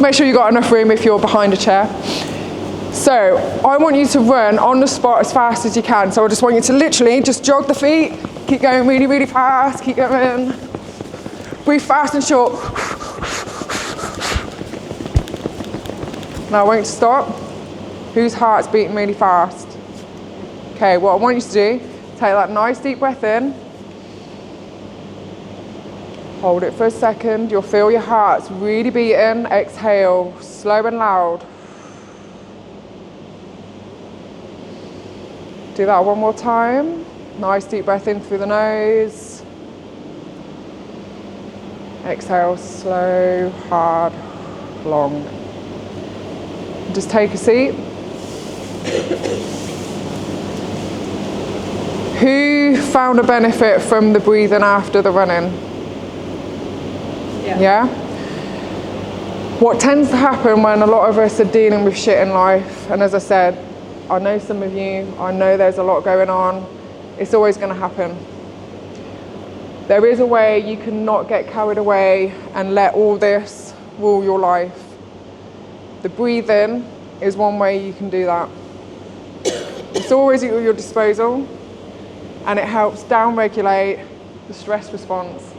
make sure you've got enough room if you're behind a chair. So I want you to run on the spot as fast as you can. So I just want you to literally just jog the feet, keep going really, really fast, keep going. Breathe fast and short. Now I want you to stop. Whose heart's beating really fast? Okay, what I want you to do, take that nice deep breath in. Hold it for a second. You'll feel your heart's really beating. Exhale, slow and loud. Do that one more time. Nice deep breath in through the nose. Exhale, slow, hard, long. Just take a seat. Who found a benefit from the breathing after the running? Yeah? What tends to happen when a lot of us are dealing with shit in life, and as I said, I know some of you, I know there's a lot going on, it's always going to happen. There is a way you can not get carried away and let all this rule your life. The breathing is one way you can do that. It's always at your disposal, and it helps down-regulate the stress response,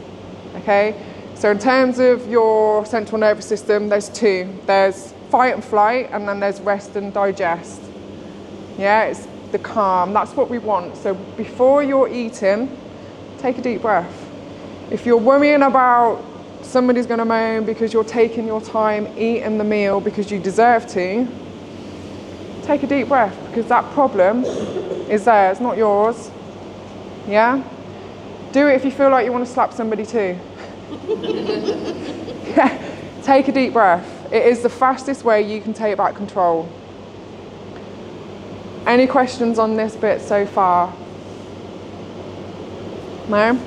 okay? So in terms of your central nervous system, there's two. There's fight and flight, and then there's rest and digest. Yeah, it's the calm, that's what we want. So before you're eating, take a deep breath. If you're worrying about somebody's gonna moan because you're taking your time eating the meal because you deserve to, take a deep breath, because that problem is theirs, not yours. Yeah? Do it if you feel like you want to slap somebody too. Yeah. Take a deep breath. It is the fastest way you can take back control. Any questions on this bit so far? No?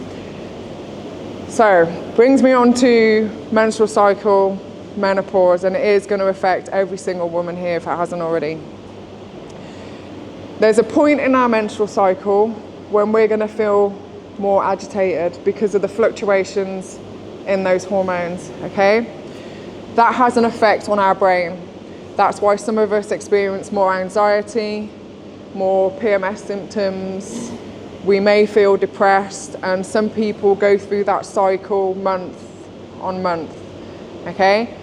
So, brings me on to menstrual cycle, menopause, and it is going to affect every single woman here if it hasn't already. There's a point in our menstrual cycle when we're going to feel more agitated because of the fluctuations in those hormones, okay? That has an effect on our brain. That's why some of us experience more anxiety, more PMS symptoms. We may feel depressed, and some people go through that cycle month on month, okay?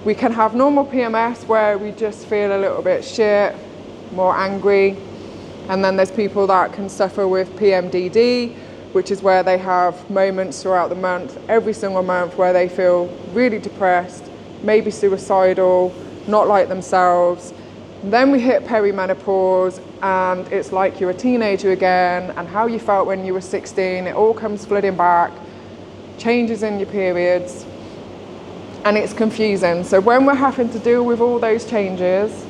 We can have normal PMS where we just feel a little bit shit, more angry, and then there's people that can suffer with PMDD, which is where they have moments throughout the month, every single month, where they feel really depressed, maybe suicidal, not like themselves. And then we hit perimenopause, and it's like you're a teenager again, and how you felt when you were 16, it all comes flooding back, changes in your periods, and it's confusing. So when we're having to deal with all those changes,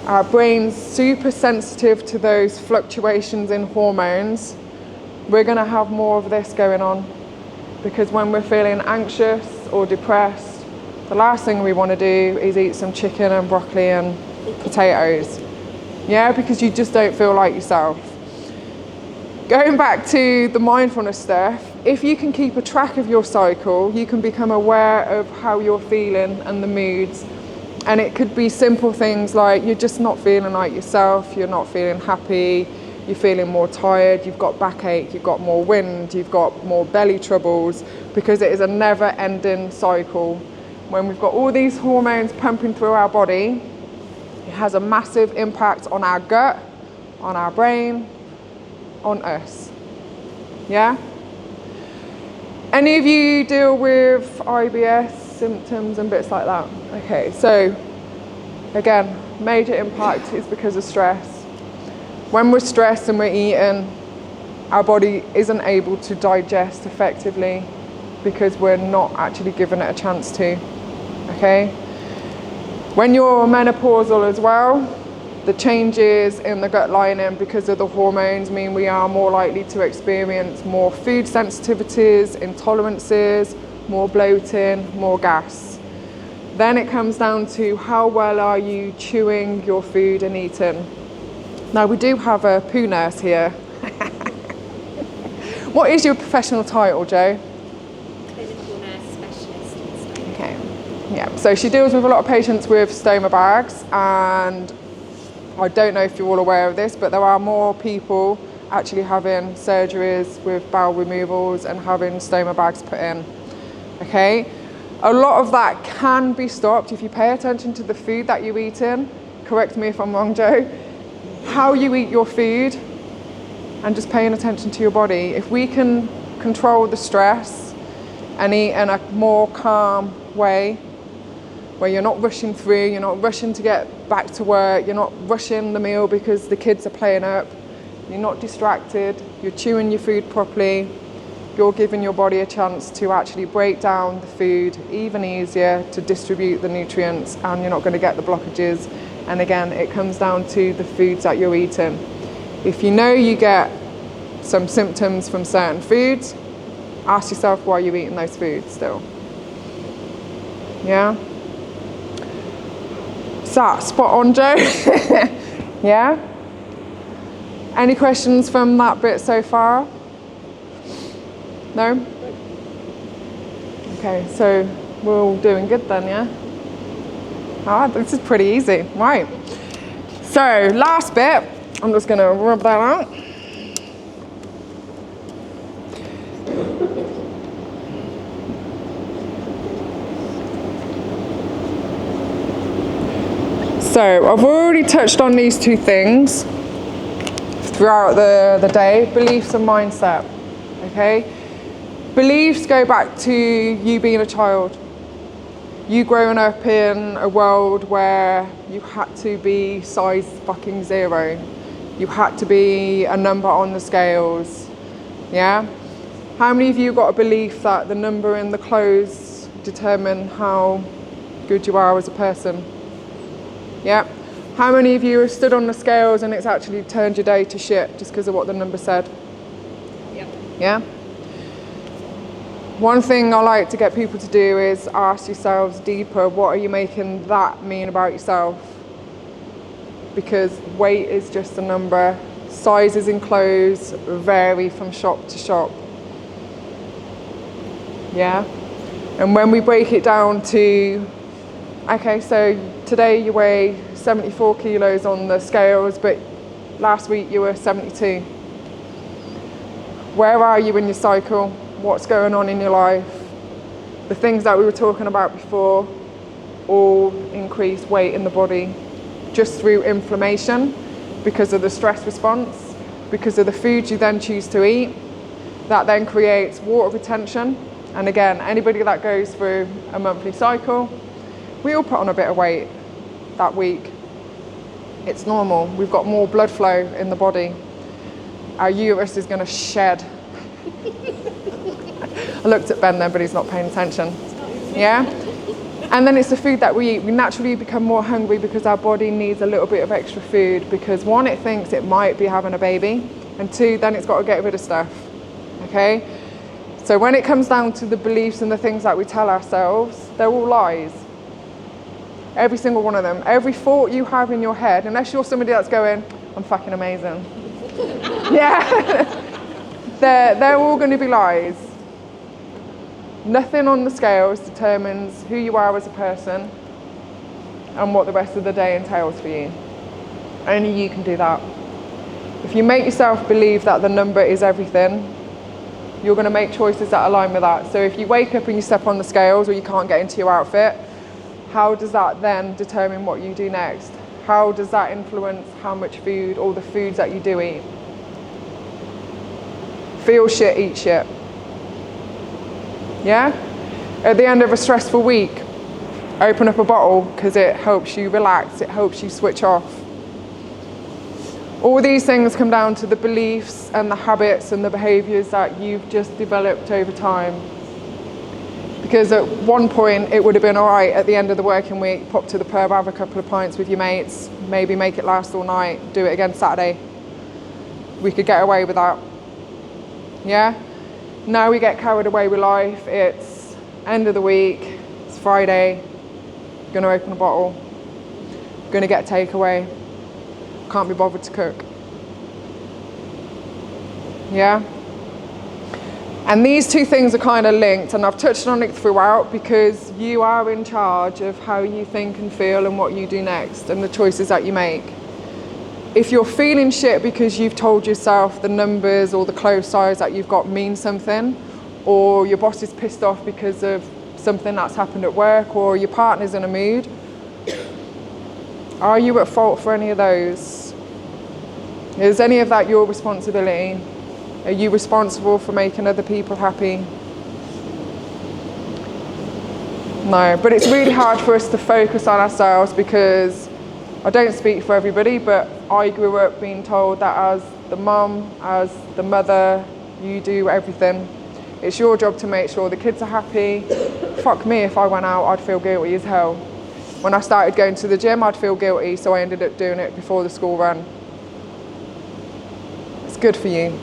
our brain's super sensitive to those fluctuations in hormones, we're going to have more of this going on. Because when we're feeling anxious or depressed, the last thing we want to do is eat some chicken and broccoli and potatoes. Yeah, because you just don't feel like yourself. Going back to the mindfulness stuff, if you can keep a track of your cycle, you can become aware of how you're feeling and the moods. And it could be simple things like you're just not feeling like yourself, you're not feeling happy, you're feeling more tired, you've got backache, you've got more wind, you've got more belly troubles, because it is a never-ending cycle. When we've got all these hormones pumping through our body, it has a massive impact on our gut, on our brain, on us. Yeah? Any of you deal with IBS symptoms and bits like that? Okay, so again, major impact is because of stress. When we're stressed and we're eating, our body isn't able to digest effectively because we're not actually giving it a chance to, okay? When you're menopausal as well, the changes in the gut lining because of the hormones mean we are more likely to experience more food sensitivities, intolerances, more bloating, more gas. Then it comes down to how well are you chewing your food and eating. Now we do have a poo nurse here. What is your professional title, Jo? Clinical nurse specialist. Okay, Yeah, so she deals with a lot of patients with stoma bags, and I don't know if you're all aware of this, but there are more people actually having surgeries with bowel removals and having stoma bags put in. Okay, a lot of that can be stopped if you pay attention to the food that you're eating. Correct me if I'm wrong, Joe. How you eat your food and just paying attention to your body. If we can control the stress and eat in a more calm way, where you're not rushing through, you're not rushing to get back to work, you're not rushing the meal because the kids are playing up, you're not distracted, you're chewing your food properly, you're giving your body a chance to actually break down the food even easier to distribute the nutrients, and you're not going to get the blockages. And again, it comes down to the foods that you're eating. If you know you get some symptoms from certain foods, ask yourself why you're eating those foods still. Yeah? Is that spot on, Joe? Yeah? Any questions from that bit so far? No? Okay, so we're all doing good then, yeah? Ah, this is pretty easy. Right. So, last bit, I'm just going to rub that out. So, I've already touched on these two things throughout the day, beliefs and mindset, okay? Beliefs go back to you being a child. You growing up in a world where you had to be size fucking 0. You had to be a number on the scales, yeah? How many of you got a belief that the number in the clothes determine how good you are as a person? Yeah. How many of you have stood on the scales and it's actually turned your day to shit just because of what the number said? Yep. Yeah. One thing I like to get people to do is ask yourselves deeper, what are you making that mean about yourself? Because weight is just a number. Sizes in clothes vary from shop to shop. Yeah. And when we break it down to, okay, so today you weigh 74 kilos on the scales, but last week you were 72. Where are you in your cycle? What's going on in your life? The things that we were talking about before all increase weight in the body just through inflammation because of the stress response, because of the food you then choose to eat. That then creates water retention. And again, anybody that goes through a monthly cycle, we all put on a bit of weight that week. It's normal. We've got more blood flow in the body. Our uterus is going to shed. I looked at Ben there, but he's not paying attention. Yeah? And then it's the food that we eat. We naturally become more hungry because our body needs a little bit of extra food because one, it thinks it might be having a baby, and two, then it's got to get rid of stuff. Okay? So when it comes down to the beliefs and the things that we tell ourselves, they're all lies. Every single one of them. Every thought you have in your head, unless you're somebody that's going, I'm fucking amazing. Yeah. They're all going to be lies. Nothing on the scales determines who you are as a person and what the rest of the day entails for you. Only you can do that. If you make yourself believe that the number is everything, you're going to make choices that align with that. So if you wake up and you step on the scales or you can't get into your outfit, how does that then determine what you do next? How does that influence how much food or the foods that you do eat? Feel shit, eat shit. Yeah? At the end of a stressful week, open up a bottle because it helps you relax, it helps you switch off. All these things come down to the beliefs and the habits and the behaviours that you've just developed over time. Because at one point it would have been all right at the end of the working week, pop to the pub, have a couple of pints with your mates, maybe make it last all night, do it again Saturday. We could get away with that. Yeah? Now we get carried away with life. It's end of the week, it's Friday, gonna open a bottle, gonna get a takeaway, can't be bothered to cook. Yeah? And these two things are kind of linked, and I've touched on it throughout, because you are in charge of how you think and feel and what you do next and the choices that you make. If you're feeling shit because you've told yourself the numbers or the clothes size that you've got mean something, or your boss is pissed off because of something that's happened at work, or your partner's in a mood, are you at fault for any of those? Is any of that your responsibility? Are you responsible for making other people happy? No, but it's really hard for us to focus on ourselves, because I don't speak for everybody, but I grew up being told that as the mum, as the mother, you do everything. It's your job to make sure the kids are happy. Fuck me, if I went out, I'd feel guilty as hell. When I started going to the gym, I'd feel guilty, so I ended up doing it before the school run. It's good for you.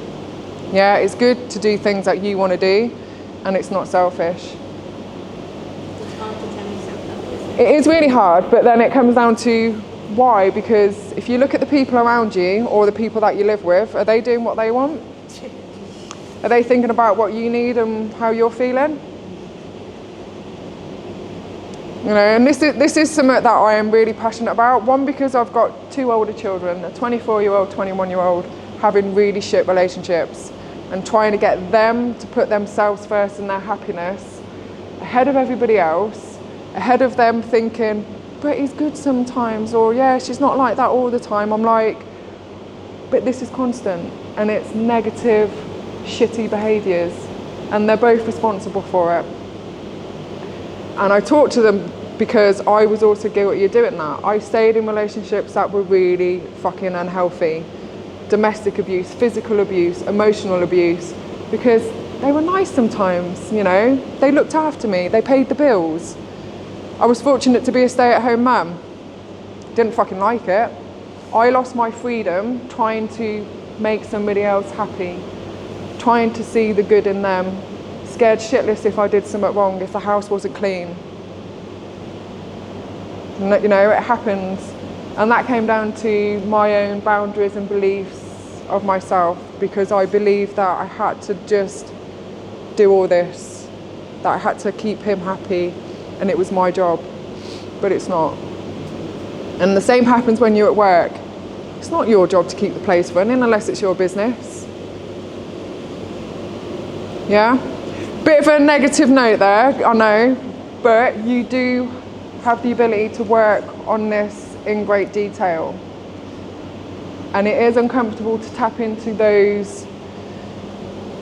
Yeah, it's good to do things that you want to do, and it's not selfish. It's hard to tell yourself that, isn't it? It is really hard, but then it comes down to why, because if you look at the people around you or the people that you live with, are they doing what they want? Are they thinking about what you need and how you're feeling? You know, and this is something that I am really passionate about. One, because I've got two older children, a 24-year-old, 21-year-old, having really shit relationships, and trying to get them to put themselves first and their happiness ahead of everybody else, ahead of them thinking, but he's good sometimes, or yeah, she's not like that all the time. I'm like, but this is constant, and it's negative, shitty behaviours, and they're both responsible for it. And I talk to them because I was also guilty of doing that. I stayed in relationships that were really fucking unhealthy. Domestic abuse, physical abuse, emotional abuse, because they were nice sometimes, you know. They looked after me, they paid the bills. I was fortunate to be a stay-at-home mum. Didn't fucking like it. I lost my freedom trying to make somebody else happy, trying to see the good in them, scared shitless if I did something wrong, if the house wasn't clean. And, you know, it happens. And that came down to my own boundaries and beliefs of myself, because I believed that I had to just do all this, that I had to keep him happy, and it was my job. But it's not. And the same happens when you're at work. It's not your job to keep the place running unless it's your business. Yeah? Bit of a negative note there, I know, but you do have the ability to work on this in great detail. And it is uncomfortable to tap into those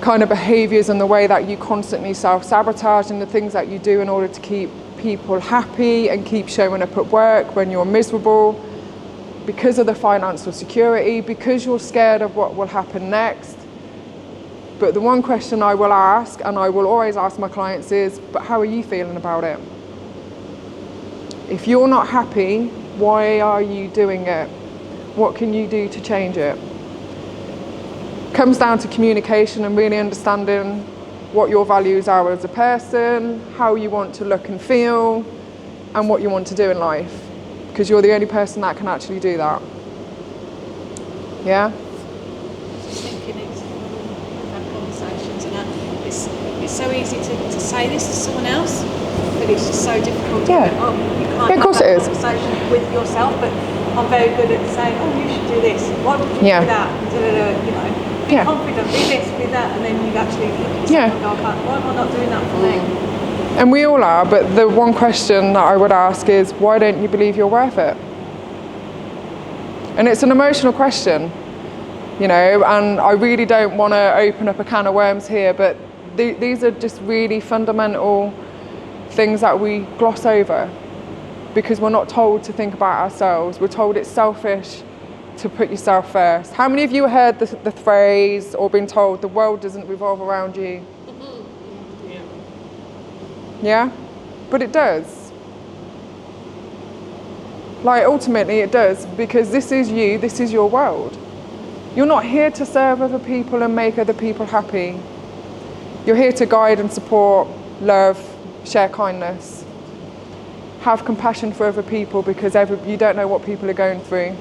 kind of behaviours and the way that you constantly self-sabotage and the things that you do in order to keep people happy and keep showing up at work when you're miserable, because of the financial security, because you're scared of what will happen next. But the one question I will ask, and I will always ask my clients, is, but how are you feeling about it? If you're not happy, why are you doing it? What can you do to change it? Comes down to communication and really understanding what your values are as a person, how you want to look and feel, and what you want to do in life. Because you're the only person that can actually do that. Yeah? Thinking we've had conversations and that, it's so easy to say this to someone else, but it's just so difficult to Yeah. you can't Yeah, of course have it that is. conversation with yourself, but I'm very good at saying, oh, you should do this, why would you Yeah. do that, you know, be Yeah. confident, be this, be that, and then you actually look at yourself Yeah. and go, okay, why am I not doing that for me? And we all are, but the one question that I would ask is, why don't you believe you're worth it? And it's an emotional question, you know, and I really don't want to open up a can of worms here, but these are just really fundamental things that we gloss over because we're not told to think about ourselves. We're told it's selfish to put yourself first. How many of you heard the phrase or been told the world doesn't revolve around you? Yeah? But it does. Like, ultimately it does, because this is you, this is your world. You're not here to serve other people and make other people happy. You're here to guide and support, love, share kindness. Have compassion for other people, because you don't know what people are going through.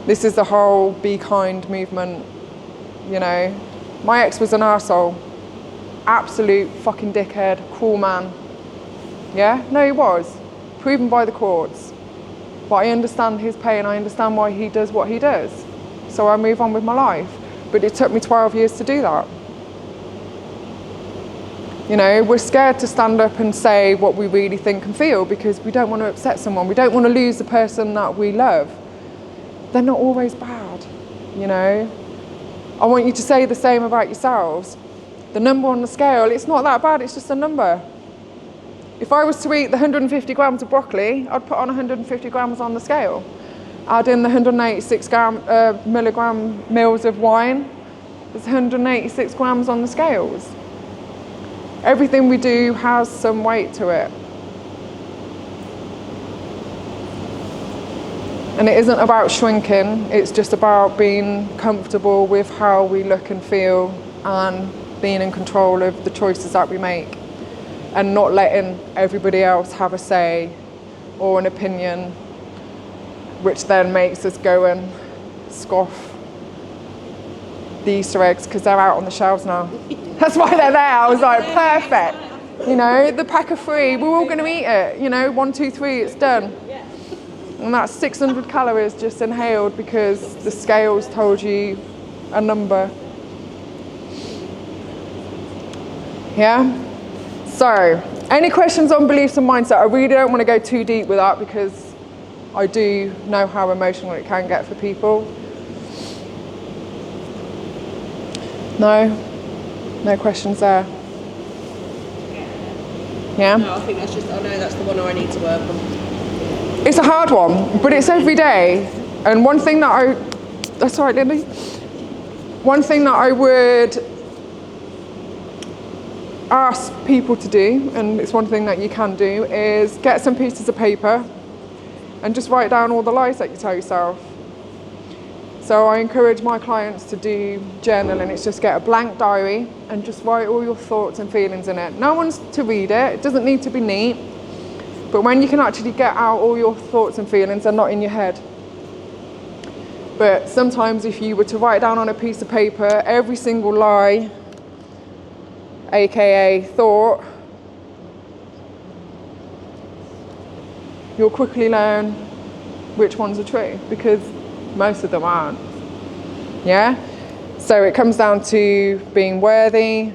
This is the whole be kind movement, you know. My ex was an arsehole. absolute fucking dickhead, cruel man. Yeah? No, he was. Proven by the courts. But I understand his pain, I understand why he does what he does. So I move on with my life. But it took me 12 years to do that. You know, we're scared to stand up and say what we really think and feel because we don't want to upset someone. We don't want to lose the person that we love. They're not always bad, you know. I want you to say the same about yourselves. The number on the scale, it's not that bad, it's just a number. If I was to eat the 150 grams of broccoli, I'd put on 150 grams on the scale. Add in the 186 milligram mils of wine, there's 186 grams on the scales. Everything we do has some weight to it. And it isn't about shrinking, it's just about being comfortable with how we look and feel and being in control of the choices that we make and not letting everybody else have a say or an opinion, which then makes us go and scoff the Easter eggs because they're out on the shelves now. That's why they're there. I was like, perfect. You know, the pack of 3, we're all going to eat it. You know, 1, 2, 3, it's done. And that's 600 calories just inhaled because the scales told you a number. Yeah? So, any questions on beliefs and mindset? I really don't want to go too deep with that because I do know how emotional it can get for people. No? No questions there? Yeah? No, I think that's just, I know that's the one I need to work on. It's a hard one, but it's every day. And one thing that that's all right, Lindy. One thing that I would ask people to do, and it's one thing that you can do, is get some pieces of paper and just write down all the lies that you tell yourself. So I encourage my clients to do journaling. It's just get a blank diary and just write all your thoughts and feelings in it. No one's to read it. It doesn't need to be neat. But when you can actually get out all your thoughts and feelings, they're not in your head. But sometimes if you were to write down on a piece of paper every single lie, aka thought, you'll quickly learn which ones are true because most of them aren't. Yeah? So it comes down to being worthy,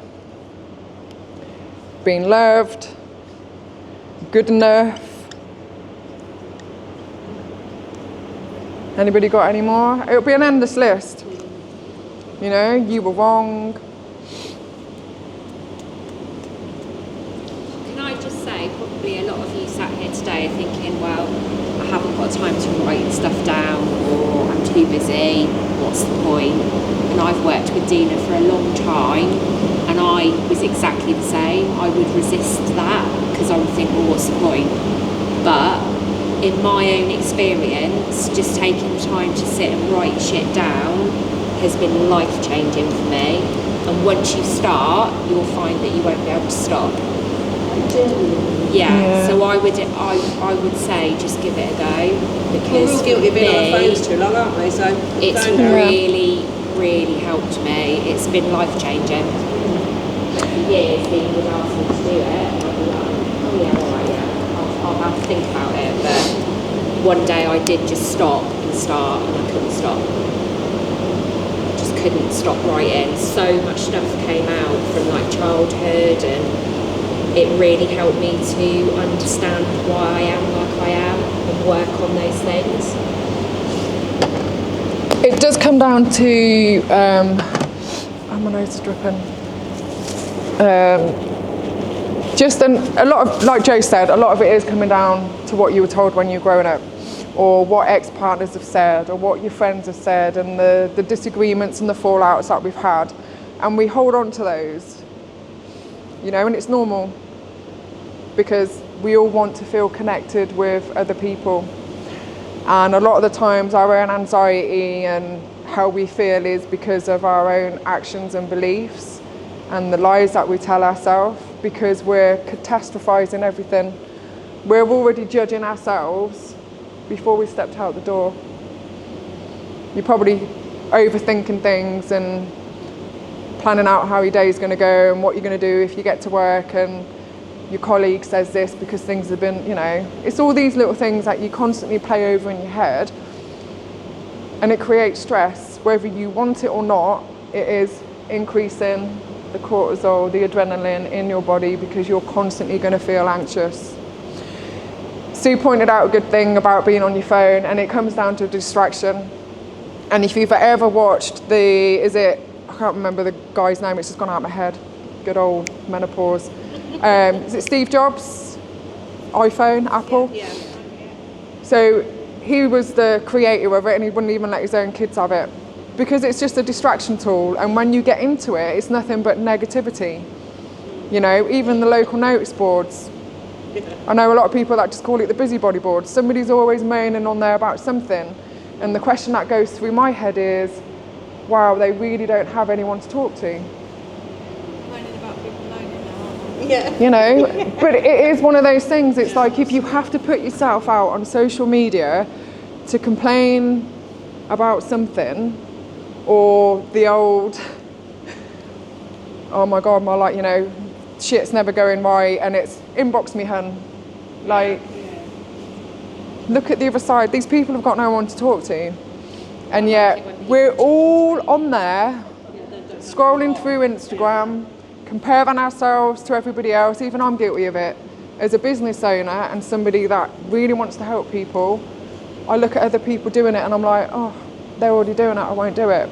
being loved, good enough. Anybody got any more? It'll be an endless list. You know, you were wrong. Can I just say, probably a lot of you sat here today are thinking, well, I haven't got time to write stuff down, or I'm too busy, what's the point? And I've worked with Dina for a long time, and I was exactly the same. I would resist that because I would think, well, what's the point? But in my own experience, just taking the time to sit and write shit down has been life-changing for me. And once you start, you'll find that you won't be able to stop. Yeah. So I would say just give it a go, because we're all guilty of being on our phones too long, aren't we? So it's really, really helped me. It's been life-changing. For years, Dean would ask me to do it, and I'd be like, oh yeah, all right, yeah, I'll have to think about it. But one day I did just stop and start, and I couldn't stop. Just couldn't stop writing. So much stuff came out from like childhood, and it really helped me to understand why I am like I am and work on those things. It does come down to, my nose is dripping. A lot of, like Joe said, a lot of it is coming down to what you were told when you were growing up, or what ex-partners have said, or what your friends have said, and the disagreements and the fallouts that we've had. And we hold on to those, you know, and it's normal because we all want to feel connected with other people. And a lot of the times our own anxiety and how we feel is because of our own actions and beliefs and the lies that we tell ourselves, because we're catastrophizing everything. We're already judging ourselves before we stepped out the door. You're probably overthinking things and planning out how your day's going to go and what you're going to do if you get to work and your colleague says this because things have been, it's all these little things that you constantly play over in your head, and it creates stress. Whether you want it or not, it is increasing the cortisol, the adrenaline in your body, because you're constantly going to feel anxious. Sue pointed out a good thing about being on your phone, and it comes down to distraction. And if you've ever watched I can't remember the guy's name, it's just gone out of my head, good old menopause. Is it Steve Jobs? iPhone, Apple? Yeah. So he was the creator of it, and he wouldn't even let his own kids have it, because it's just a distraction tool, and when you get into it, it's nothing but negativity. Even the local notice boards. I know a lot of people that just call it the busybody board. Somebody's always moaning on there about something, and the question that goes through my head is, wow, they really don't have anyone to talk to. Moaning about people moaning now, aren't they? Yeah. But it is one of those things. It's like, if you have to put yourself out on social media to complain about something, or the old, oh my God, shit's never going right, and it's inbox me, hun. Look at the other side. These people have got no one to talk to, and yet we're all on there scrolling through Instagram, comparing ourselves to everybody else. Even I'm guilty of it. As a business owner and somebody that really wants to help people, I look at other people doing it and I'm like, oh, they're already doing it, I won't do it.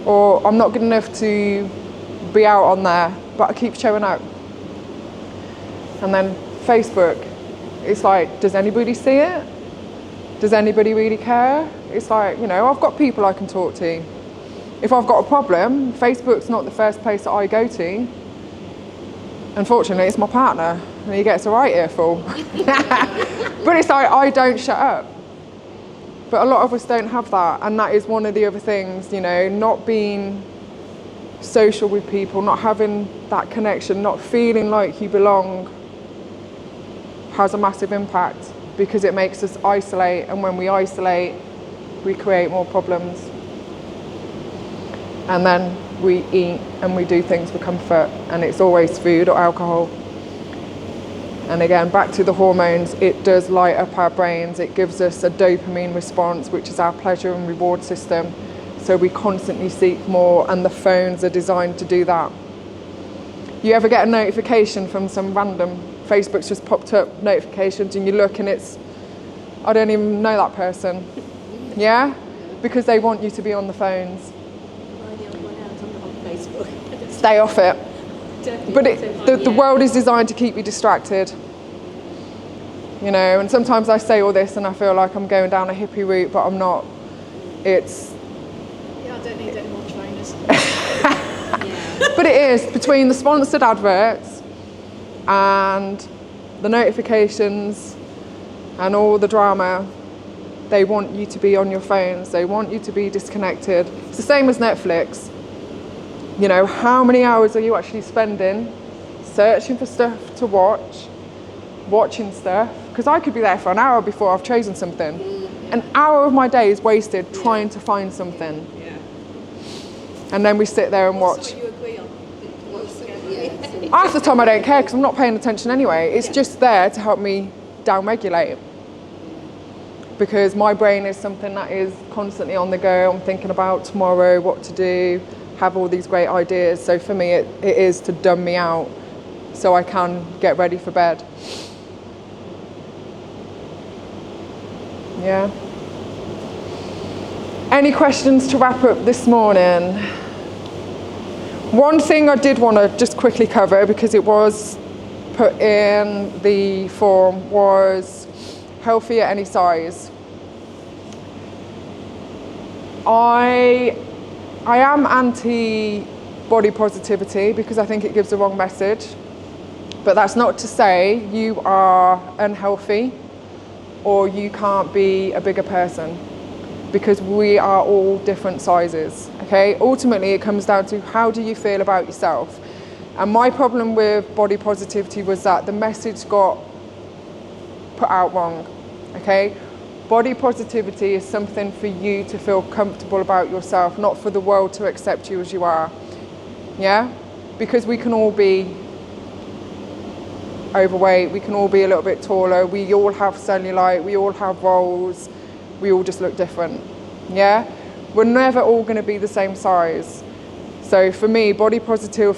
Or I'm not good enough to be out on there, but I keep showing up. And then Facebook, it's like, does anybody see it? Does anybody really care? It's like, I've got people I can talk to. If I've got a problem, Facebook's not the first place that I go to. Unfortunately, it's my partner, and he gets a right earful. But it's like, I don't shut up. But a lot of us don't have that, and that is one of the other things, not being social with people, not having that connection, not feeling like you belong, has a massive impact, because it makes us isolate, and when we isolate, we create more problems. And then we eat and we do things for comfort, and it's always food or alcohol. And again, back to the hormones, it does light up our brains. It gives us a dopamine response, which is our pleasure and reward system. So we constantly seek more, and the phones are designed to do that. You ever get a notification from some random, Facebook's just popped up notifications, and you look and it's, I don't even know that person. Yeah? Because they want you to be on the phones. Stay off it. But the world is designed to keep you distracted. And sometimes I say all this and I feel like I'm going down a hippie route, but I'm not. It's... Yeah, I don't need any more trainers. But it is, between the sponsored adverts and the notifications and all the drama, they want you to be on your phones. They want you to be disconnected. It's the same as Netflix. How many hours are you actually spending searching for stuff to watch, watching stuff? Because I could be there for an hour before I've chosen something. An hour of my day is wasted trying to find something. Yeah. And then we sit there and watch. What you agree on? Half the time I don't care, because I'm not paying attention anyway. It's just there to help me down-regulate. Because my brain is something that is constantly on the go. I'm thinking about tomorrow, what to do, have all these great ideas. So for me, it is to dumb me out so I can get ready for bed. Yeah. Any questions to wrap up this morning? One thing I did want to just quickly cover, because it was put in the form, was healthy at any size. I am anti-body positivity because I think it gives the wrong message. But that's not to say you are unhealthy or you can't be a bigger person, because we are all different sizes, okay? Ultimately, it comes down to, how do you feel about yourself? And my problem with body positivity was that the message got put out wrong, okay? Body positivity is something for you to feel comfortable about yourself, not for the world to accept you as you are. yeah? Because we can all be overweight, we can all be a little bit taller, we all have cellulite, we all have rolls, we all just look different, yeah? We're never all going to be the same size. So for me, body positivity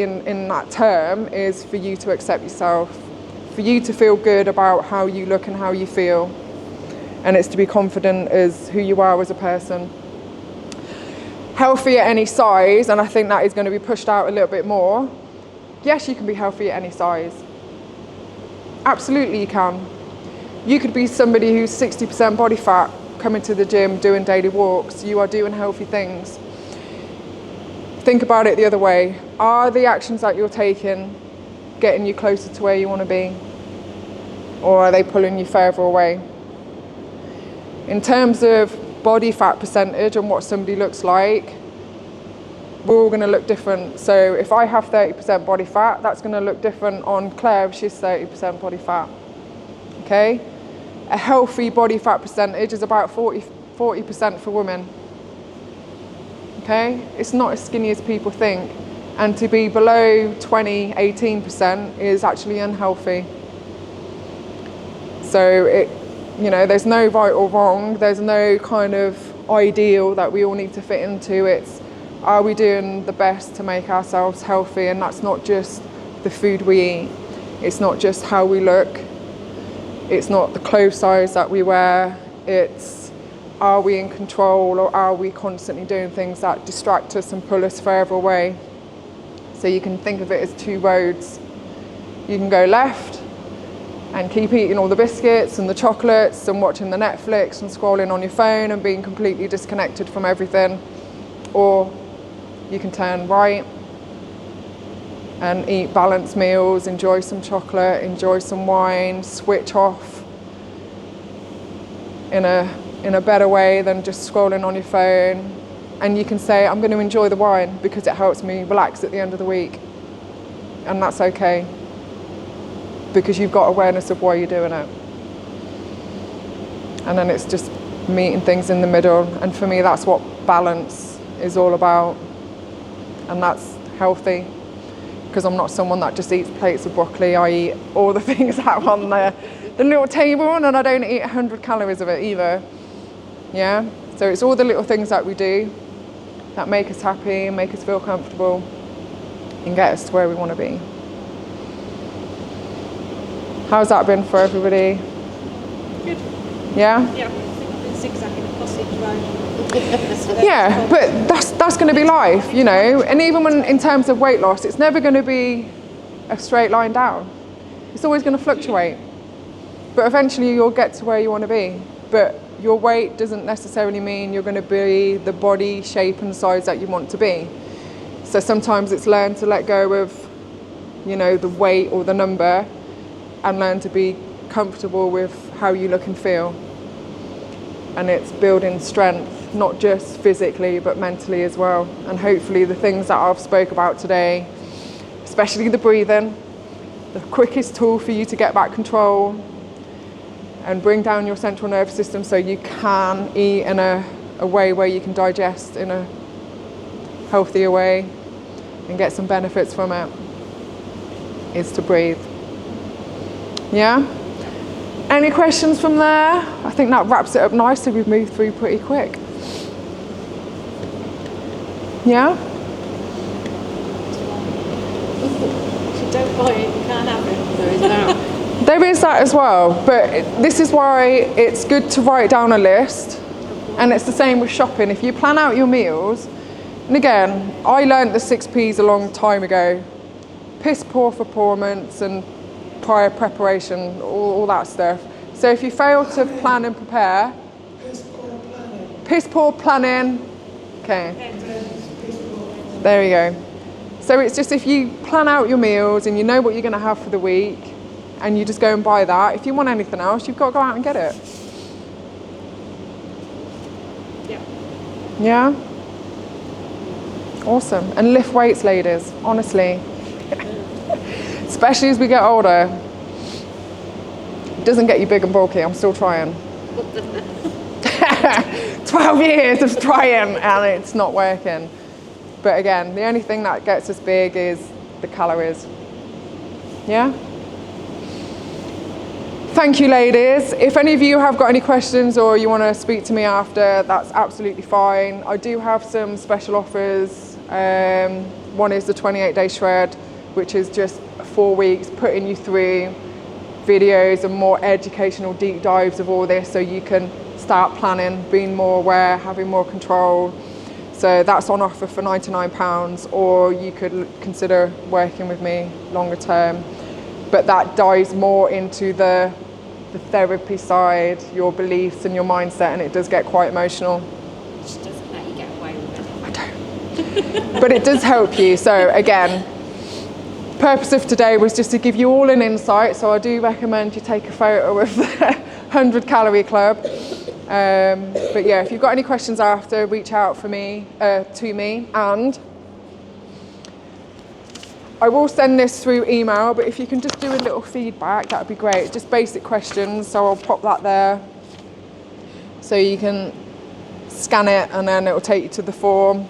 in that term is for you to accept yourself, for you to feel good about how you look and how you feel, and it's to be confident as who you are as a person. Healthy at any size, and I think that is going to be pushed out a little bit more. Yes, you can be healthy at any size. Absolutely you can. You could be somebody who's 60% body fat, coming to the gym, doing daily walks. You are doing healthy things. Think about it the other way. Are the actions that you're taking getting you closer to where you want to be? Or are they pulling you further away? In terms of body fat percentage and what somebody looks like, we're all going to look different. So if I have 30% body fat, that's going to look different on Claire if she's 30% body fat. Okay? A healthy body fat percentage is about 40% for women. Okay? It's not as skinny as people think. And to be below 18% is actually unhealthy. So there's no right or wrong. There's no kind of ideal that we all need to fit into. It's, are we doing the best to make ourselves healthy? And that's not just the food we eat. It's not just how we look. It's not the clothes size that we wear. It's, are we in control, or are we constantly doing things that distract us and pull us further away? So you can think of it as two roads. You can go left and keep eating all the biscuits and the chocolates and watching the Netflix and scrolling on your phone and being completely disconnected from everything. Or you can turn right and eat balanced meals, enjoy some chocolate, enjoy some wine, switch off in a better way than just scrolling on your phone. And you can say, I'm going to enjoy the wine because it helps me relax at the end of the week. And that's okay, because you've got awareness of why you're doing it. And then it's just meeting things in the middle. And for me, that's what balance is all about. And that's healthy, because I'm not someone that just eats plates of broccoli. I eat all the things that are on the little table, and I don't eat 100 calories of it either. Yeah? So it's all the little things that we do that make us happy, make us feel comfortable, and get us to where we want to be. How's that been for everybody? Good. Yeah? Yeah, I think I've been zigzagging across each road. Yeah, but that's going to be life, you know. And even when in terms of weight loss, it's never going to be a straight line down. It's always going to fluctuate. But eventually you'll get to where you want to be. But your weight doesn't necessarily mean you're going to be the body shape and size that you want to be. So sometimes it's learn to let go of, the weight or the number, and learn to be comfortable with how you look and feel. And it's building strength, not just physically, but mentally as well. And hopefully the things that I've spoke about today, especially the breathing, the quickest tool for you to get back control and bring down your central nervous system so you can eat in a way where you can digest in a healthier way and get some benefits from it, is to breathe. Yeah? Any questions from there? I think that wraps it up nicely. We've moved through pretty quick. Yeah? If you don't buy it, you can't have it. There is that. There is that as well, but this is why it's good to write down a list. And it's the same with shopping. If you plan out your meals, and again, I learned the 6 Ps a long time ago. Piss poor performance and prior preparation, all that stuff. So if you fail to plan and prepare, piss poor planning. Okay, there you go. So it's just, if you plan out your meals and you know what you're going to have for the week, and you just go and buy that, if you want anything else, you've got to go out and get it. Yeah? Awesome. And lift weights, ladies, honestly. Especially as we get older. It doesn't get you big and bulky, I'm still trying. 12 years of trying and it's not working. But again, the only thing that gets us big is the calories. Yeah? Thank you, ladies. If any of you have got any questions or you want to speak to me after, that's absolutely fine. I do have some special offers. One is the 28-day shred, which is just 4 weeks putting you through videos and more educational deep dives of all this, so you can start planning, being more aware, having more control. So that's on offer for £99, or you could consider working with me longer term. But that dives more into the therapy side, your beliefs and your mindset, and it does get quite emotional. Just doesn't let you get away with it. I don't. But it does help you. So again, purpose of today was just to give you all an insight. So I do recommend you take a photo of the 100 Calorie Club. But yeah, if you've got any questions after, reach out to me, and I will send this through email, but if you can just do a little feedback, that would be great. Just basic questions, so I'll pop that there. So you can scan it and then it will take you to the form.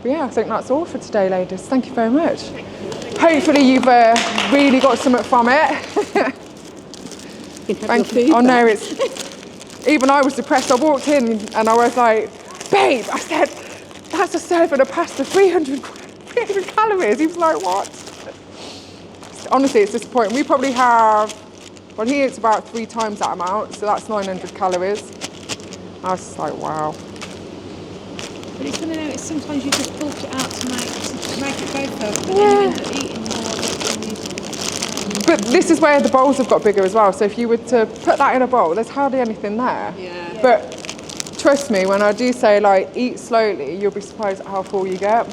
But yeah, I think that's all for today, ladies. Thank you very much. Hopefully you've really got something from it. Thank you. Oh no, even I was depressed. I walked in and I was like, babe, I said, that's a serving of pasta, 300 calories. He was like, what? Honestly, it's disappointing. We probably have, well, he eats about 3 times that amount, so that's 900 calories. I was just like, wow. But it's funny, it's sometimes you just bulk it out to make it go further, but then you end up eating more. But this is where the bowls have got bigger as well. So if you were to put that in a bowl, there's hardly anything there. Yeah. But trust me, when I do say like eat slowly, you'll be surprised at how full you get.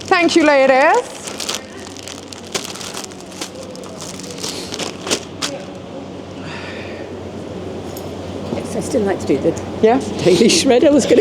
Thank you, ladies. Yes, I still like to do the Yeah. daily shred. I was going to